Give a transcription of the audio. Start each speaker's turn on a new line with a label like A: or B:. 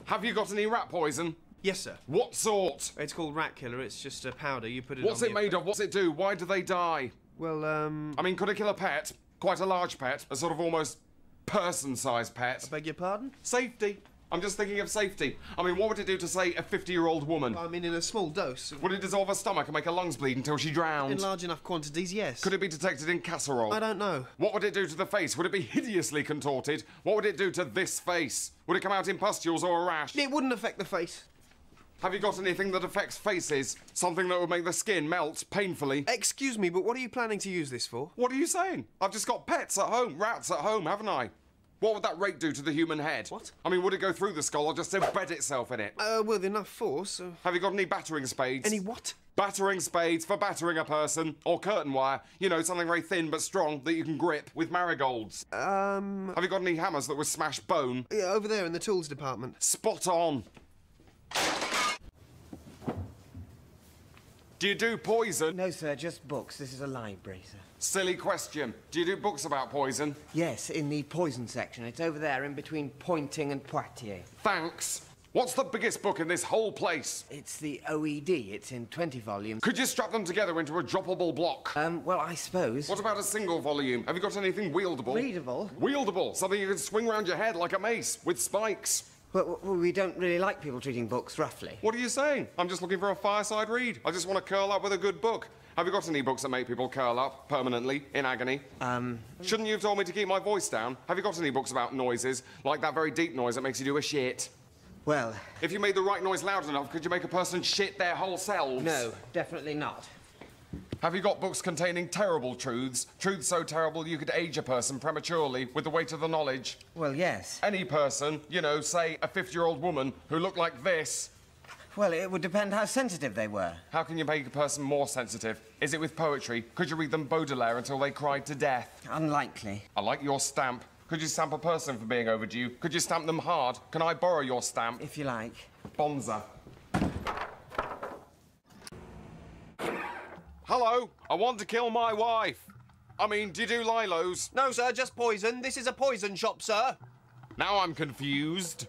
A: Have you got any rat poison?
B: Yes, sir.
A: What sort?
B: It's called Rat Killer. It's just a powder. You put it
A: What's
B: on
A: it made of? What's it do? Why do they die?
B: Well,
A: I mean, could it kill a pet? Quite a large pet? A sort of almost person-sized pet?
B: beg your pardon?
A: Safety. I'm just thinking of safety. I mean, what would it do to, say, a 50-year-old woman?
B: I mean, in a small dose.
A: Would it dissolve her stomach and make her lungs bleed until she drowned?
B: In large enough quantities, yes.
A: Could it be detected in casserole?
B: I don't know.
A: What would it do to the face? Would it be hideously contorted? What would it do to this face? Would it come out in pustules or a rash?
B: It wouldn't affect the face.
A: Have you got anything that affects faces? Something that would make the skin melt painfully?
B: Excuse me, but what are you planning to use this for?
A: What are you saying? I've just got pets at home, rats at home, haven't I? What would that rake do to the human head?
B: What?
A: I mean, would it go through the skull or just embed itself in it?
B: With enough force.
A: Have you got any battering spades?
B: Any what?
A: Battering spades for battering a person. Or curtain wire. You know, something very thin but strong that you can grip with marigolds. Have you got any hammers that would smash bone?
B: Yeah, over there in the tools department.
A: Spot on. Do you do poison?
C: No, sir, just books. This is a library, sir.
A: Silly question. Do you do books about poison?
C: Yes, in the poison section. It's over there in between Pointing and Poitiers.
A: Thanks. What's the biggest book in this whole place?
C: It's the OED. It's in 20 volumes.
A: Could you strap them together into a droppable block?
C: Well, I suppose.
A: What about a single volume? Have you got anything wieldable?
C: Readable?
A: Wieldable. Something you can swing around your head like a mace, with spikes.
C: Well, we don't really like people treating books roughly.
A: What are you saying? I'm just looking for a fireside read. I just want to curl up with a good book. Have you got any books that make people curl up permanently, in agony? Shouldn't you have told me to keep my voice down? Have you got any books about noises? Like that very deep noise that makes you do a shit?
C: Well...
A: If you made the right noise loud enough, could you make a person shit their whole selves?
C: No, definitely not.
A: Have you got books containing terrible truths? Truths so terrible you could age a person prematurely with the weight of the knowledge?
C: Well, yes.
A: Any person, you know, say a 50-year-old woman who looked like this.
C: Well, it would depend how sensitive they were.
A: How can you make a person more sensitive? Is it with poetry? Could you read them Baudelaire until they cried to death?
C: Unlikely.
A: I like your stamp. Could you stamp a person for being overdue? Could you stamp them hard? Can I borrow your stamp?
C: If you like.
A: Bonza. Hello, I want to kill my wife. I mean, do you do Lilos?
B: No, sir, just poison. This is a poison shop, sir.
A: Now I'm confused.